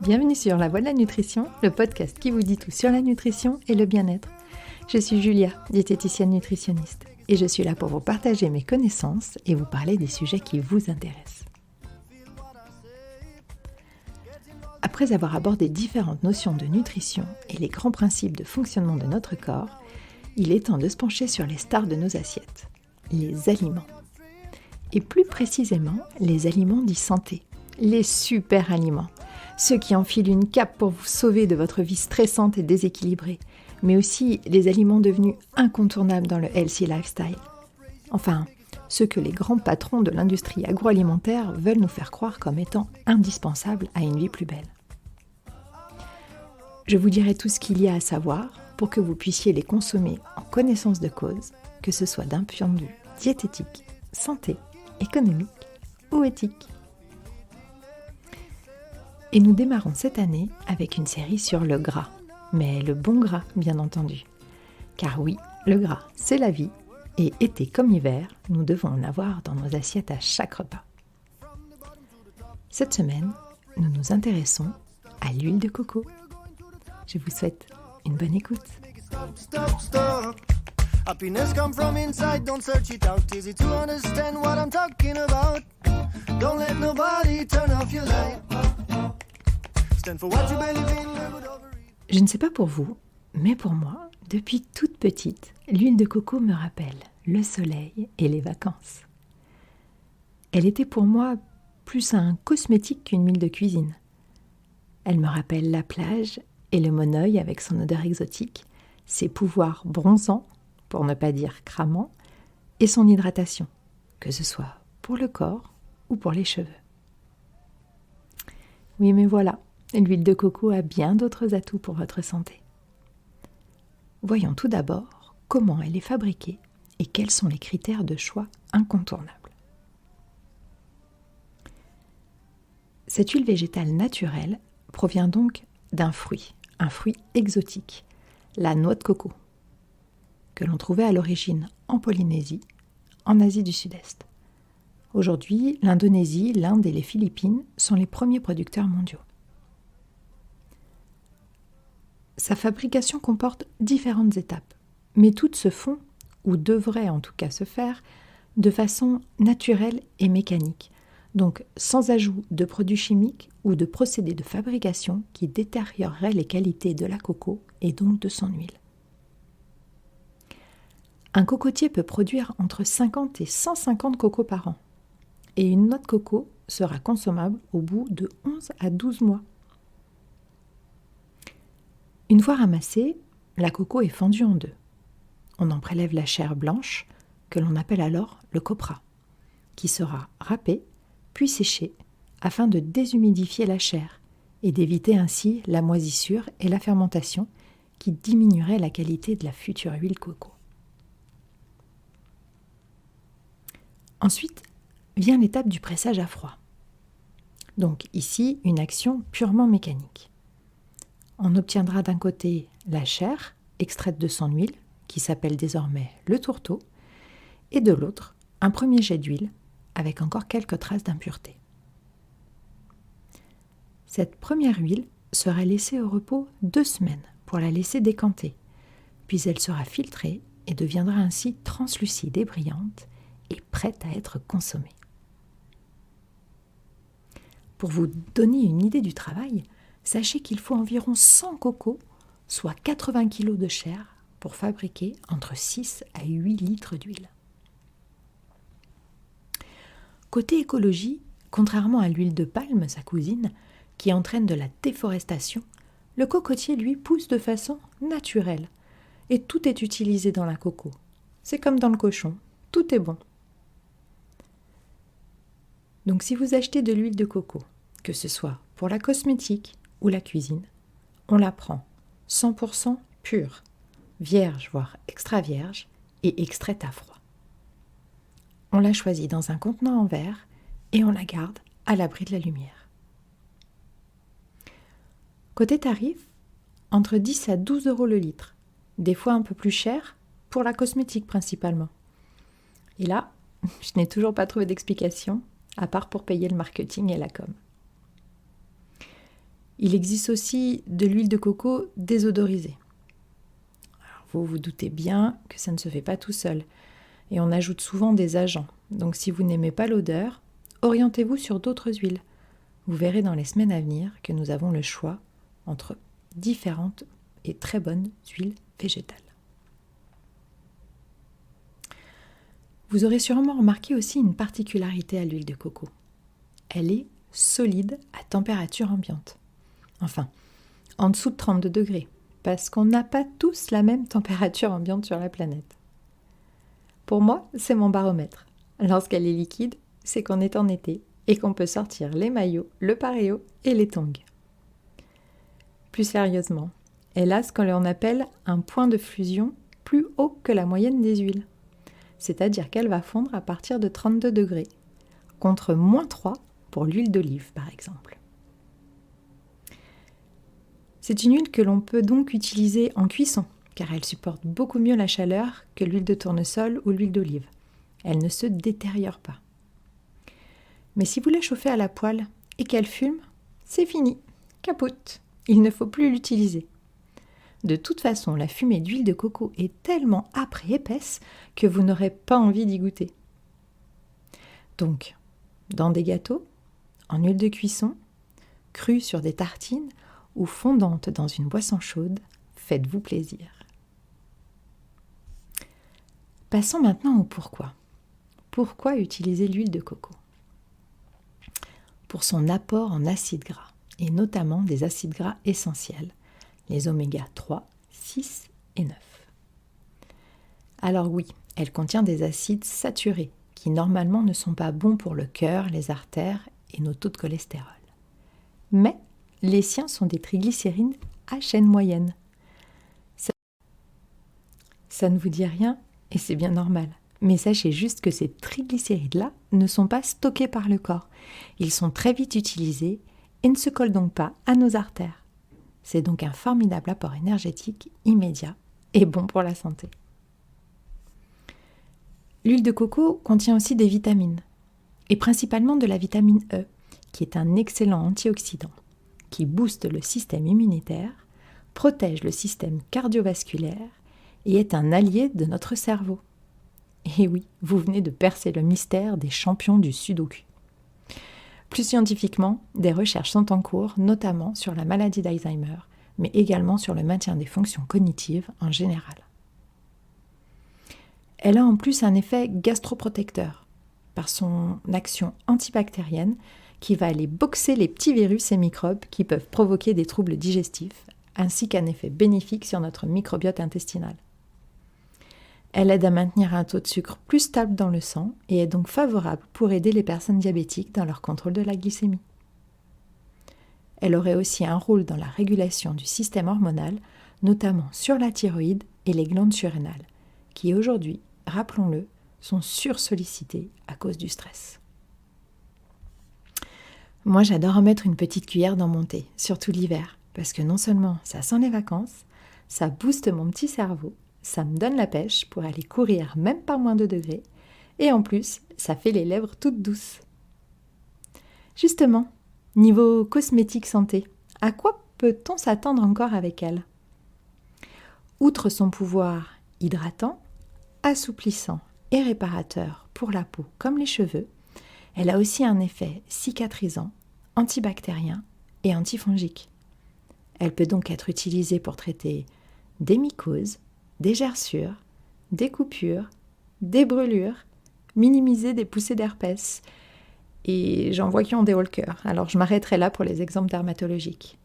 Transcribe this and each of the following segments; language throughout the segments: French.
Bienvenue sur La Voie de la Nutrition, le podcast qui vous dit tout sur la nutrition et le bien-être. Je suis Julia, diététicienne nutritionniste, et je suis là pour vous partager mes connaissances et vous parler des sujets qui vous intéressent. Après avoir abordé différentes notions de nutrition et les grands principes de fonctionnement de notre corps, il est temps de se pencher sur les stars de nos assiettes, les aliments. Et plus précisément, les aliments dits santé, les super aliments. Ceux qui enfilent une cape pour vous sauver de votre vie stressante et déséquilibrée, mais aussi les aliments devenus incontournables dans le healthy lifestyle. Enfin, ceux que les grands patrons de l'industrie agroalimentaire veulent nous faire croire comme étant indispensables à une vie plus belle. Je vous dirai tout ce qu'il y a à savoir pour que vous puissiez les consommer en connaissance de cause, que ce soit d'un point de vue diététique, santé, économique ou éthique. Et nous démarrons cette année avec une série sur le gras, mais le bon gras bien entendu. Car oui, le gras c'est la vie, et été comme hiver, nous devons en avoir dans nos assiettes à chaque repas. Cette semaine, nous nous intéressons à l'huile de coco. Je vous souhaite une bonne écoute. Happiness come from inside, don't search it out. Easy to understand what I'm talking about. Don't let nobody turn off your light. Stand for what you believe in, live it over. Je ne sais pas pour vous, mais pour moi, depuis toute petite, l'huile de coco me rappelle le soleil et les vacances. Elle était pour moi plus un cosmétique qu'une huile de cuisine. Elle me rappelle la plage et le monoeil avec son odeur exotique, ses pouvoirs bronzants, pour ne pas dire cramant, et son hydratation, que ce soit pour le corps ou pour les cheveux. Oui, mais voilà, l'huile de coco a bien d'autres atouts pour votre santé. Voyons tout d'abord comment elle est fabriquée et quels sont les critères de choix incontournables. Cette huile végétale naturelle provient donc d'un fruit, un fruit exotique, la noix de coco, que l'on trouvait à l'origine en Polynésie, en Asie du Sud-Est. Aujourd'hui, l'Indonésie, l'Inde et les Philippines sont les premiers producteurs mondiaux. Sa fabrication comporte différentes étapes, mais toutes se font, ou devraient en tout cas se faire, de façon naturelle et mécanique, donc sans ajout de produits chimiques ou de procédés de fabrication qui détérioreraient les qualités de la coco et donc de son huile. Un cocotier peut produire entre 50 et 150 cocos par an, et une noix de coco sera consommable au bout de 11 à 12 mois. Une fois ramassée, la coco est fendue en deux. On en prélève la chair blanche, que l'on appelle alors le copra, qui sera râpée, puis séchée, afin de déshumidifier la chair et d'éviter ainsi la moisissure et la fermentation qui diminueraient la qualité de la future huile coco. Ensuite, vient l'étape du pressage à froid. Donc ici, une action purement mécanique. On obtiendra d'un côté la chair, extraite de son huile, qui s'appelle désormais le tourteau, et de l'autre, un premier jet d'huile, avec encore quelques traces d'impureté. Cette première huile sera laissée au repos 2 semaines pour la laisser décanter, puis elle sera filtrée et deviendra ainsi translucide et brillante, et prête à être consommée. Pour vous donner une idée du travail, sachez qu'il faut environ 100 cocos, soit 80 kg de chair, pour fabriquer entre 6 à 8 litres d'huile. Côté écologie, contrairement à l'huile de palme, sa cousine, qui entraîne de la déforestation, le cocotier, lui, pousse de façon naturelle. Et tout est utilisé dans la coco. C'est comme dans le cochon, tout est bon. Donc si vous achetez de l'huile de coco, que ce soit pour la cosmétique ou la cuisine, on la prend 100% pure, vierge voire extra vierge et extraite à froid. On la choisit dans un contenant en verre et on la garde à l'abri de la lumière. Côté tarif, entre 10 à 12 € le litre, des fois un peu plus cher pour la cosmétique principalement. Et là, je n'ai toujours pas trouvé d'explication, à part pour payer le marketing et la com. Il existe aussi de l'huile de coco désodorisée. Alors, vous vous doutez bien que ça ne se fait pas tout seul et on ajoute souvent des agents. Donc si vous n'aimez pas l'odeur, orientez-vous sur d'autres huiles. Vous verrez dans les semaines à venir que nous avons le choix entre différentes et très bonnes huiles végétales. Vous aurez sûrement remarqué aussi une particularité à l'huile de coco. Elle est solide à température ambiante. Enfin, en dessous de 32 degrés, parce qu'on n'a pas tous la même température ambiante sur la planète. Pour moi, c'est mon baromètre. Lorsqu'elle est liquide, c'est qu'on est en été et qu'on peut sortir les maillots, le pareo et les tongs. Plus sérieusement, elle a ce qu'on appelle un point de fusion plus haut que la moyenne des huiles. C'est-à-dire qu'elle va fondre à partir de 32 degrés, contre -3 pour l'huile d'olive par exemple. C'est une huile que l'on peut donc utiliser en cuisson, car elle supporte beaucoup mieux la chaleur que l'huile de tournesol ou l'huile d'olive. Elle ne se détériore pas. Mais si vous la chauffez à la poêle et qu'elle fume, c'est fini, capote, il ne faut plus l'utiliser. De toute façon, la fumée d'huile de coco est tellement âpre et épaisse que vous n'aurez pas envie d'y goûter. Donc, dans des gâteaux, en huile de cuisson, crue sur des tartines ou fondante dans une boisson chaude, faites-vous plaisir. Passons maintenant au pourquoi. Pourquoi utiliser l'huile de coco ? Pour son apport en acides gras, et notamment des acides gras essentiels, les oméga 3, 6 et 9. Alors oui, elle contient des acides saturés qui normalement ne sont pas bons pour le cœur, les artères et nos taux de cholestérol. Mais les siens sont des triglycérides à chaîne moyenne. Ça ne vous dit rien et c'est bien normal. Mais sachez juste que ces triglycérides-là ne sont pas stockés par le corps. Ils sont très vite utilisés et ne se collent donc pas à nos artères. C'est donc un formidable apport énergétique immédiat et bon pour la santé. L'huile de coco contient aussi des vitamines, et principalement de la vitamine E, qui est un excellent antioxydant, qui booste le système immunitaire, protège le système cardiovasculaire et est un allié de notre cerveau. Et oui, vous venez de percer le mystère des champions du sudoku. Plus scientifiquement, des recherches sont en cours, notamment sur la maladie d'Alzheimer, mais également sur le maintien des fonctions cognitives en général. Elle a en plus un effet gastroprotecteur, par son action antibactérienne qui va aller boxer les petits virus et microbes qui peuvent provoquer des troubles digestifs, ainsi qu'un effet bénéfique sur notre microbiote intestinal. Elle aide à maintenir un taux de sucre plus stable dans le sang et est donc favorable pour aider les personnes diabétiques dans leur contrôle de la glycémie. Elle aurait aussi un rôle dans la régulation du système hormonal, notamment sur la thyroïde et les glandes surrénales, qui aujourd'hui, rappelons-le, sont sursollicitées à cause du stress. Moi, j'adore en mettre une petite cuillère dans mon thé, surtout l'hiver, parce que non seulement ça sent les vacances, ça booste mon petit cerveau, ça me donne la pêche pour aller courir même par -2 degrés, et en plus, ça fait les lèvres toutes douces. Justement, niveau cosmétique santé, à quoi peut-on s'attendre encore avec elle ? Outre son pouvoir hydratant, assouplissant et réparateur pour la peau comme les cheveux, elle a aussi un effet cicatrisant, antibactérien et antifongique. Elle peut donc être utilisée pour traiter des mycoses, des gerçures, des coupures, des brûlures, minimiser des poussées d'herpès. Et j'en vois qui ont des hauts le cœur, alors je m'arrêterai là pour les exemples dermatologiques.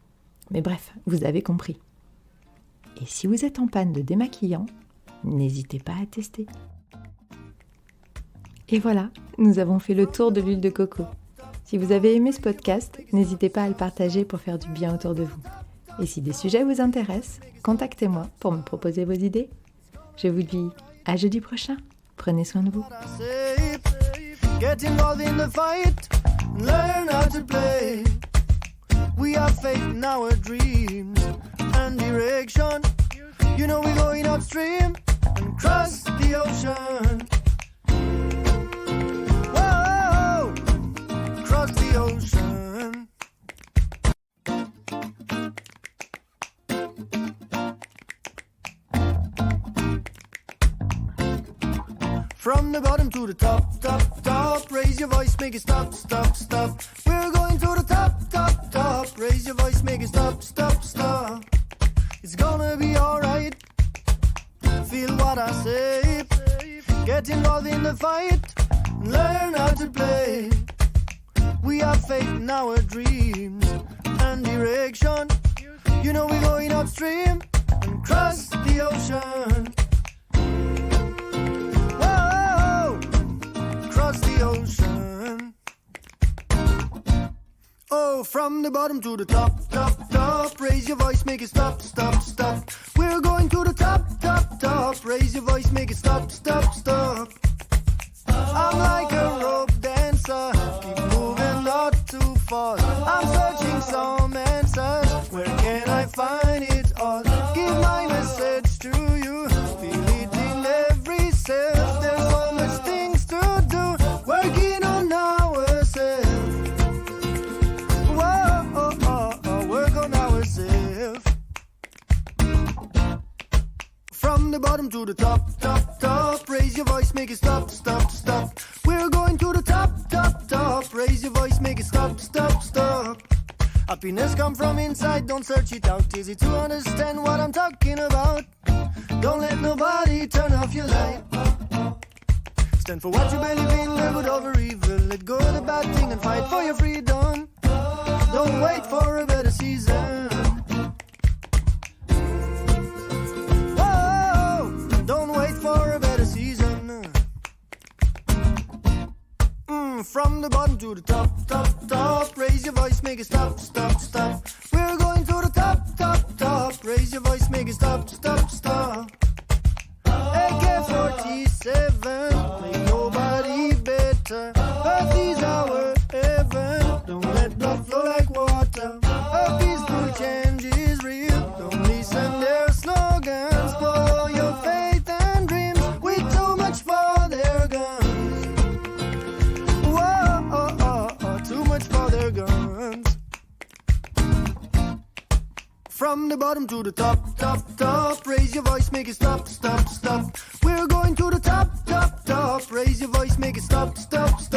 Mais bref, vous avez compris. Et si vous êtes en panne de démaquillant, n'hésitez pas à tester. Et voilà, nous avons fait le tour de l'huile de coco. Si vous avez aimé ce podcast, n'hésitez pas à le partager pour faire du bien autour de vous. Et si des sujets vous intéressent, contactez-moi pour me proposer vos idées. Je vous dis à jeudi prochain. Prenez soin de vous. Get involved in the fight, learn how to play. We have faith in our dreams and direction. You know we're going upstream and cross the ocean. Whoa, cross the ocean. From the bottom to the top, top, top. Raise your voice, make it stop, stop, stop. We're going to the top, top, top. Raise your voice, make it stop, stop, stop. It's gonna be alright. Feel what I say. Get involved in the fight. Learn how to play. We have faith in our dreams and direction. You know we're going upstream and cross the ocean. Whoa, cross the ocean. Oh, from the bottom to the top, top, top. Raise your voice, make it stop, stop, stop. We're going to the top, top, top. Raise your voice, make it stop, stop, stop. I'm like a rope dancer, keep moving not too fast. I'm searching some answers, where can I find it all? Give my message to you, feel it in every cell. There's so much things to do, working on ourselves. Whoa, work on ourselves. From the bottom to the top, top, top. Raise your voice, make it stop, stop, stop. We're going to the top, top, top. Raise your voice, make it stop, stop, stop. Happiness come from inside, don't search it out. Easy to understand what I'm talking about. Don't let nobody turn off your light. Stand for what you believe in, live good over evil. Let go of the bad thing and fight for your freedom. Don't wait for a better season. Don't wait for a better season. From the bottom to the top, top, top. Raise your voice, make it stop, stop, stop. We're going to the top, top, top. Raise your voice, make it stop, stop, stop. AK-47, ain't nobody better. Earth is our heaven. Don't let blood flow like water. A peaceful change is real. Don't listen their slogans. Follow your faith and dreams with too much for their guns. Whoa, too much for their guns. From the bottom to the top, top, top. Raise your voice, make it stop, stop, stop. We're going to the top, top, top. Raise your voice, make it stop, stop, stop.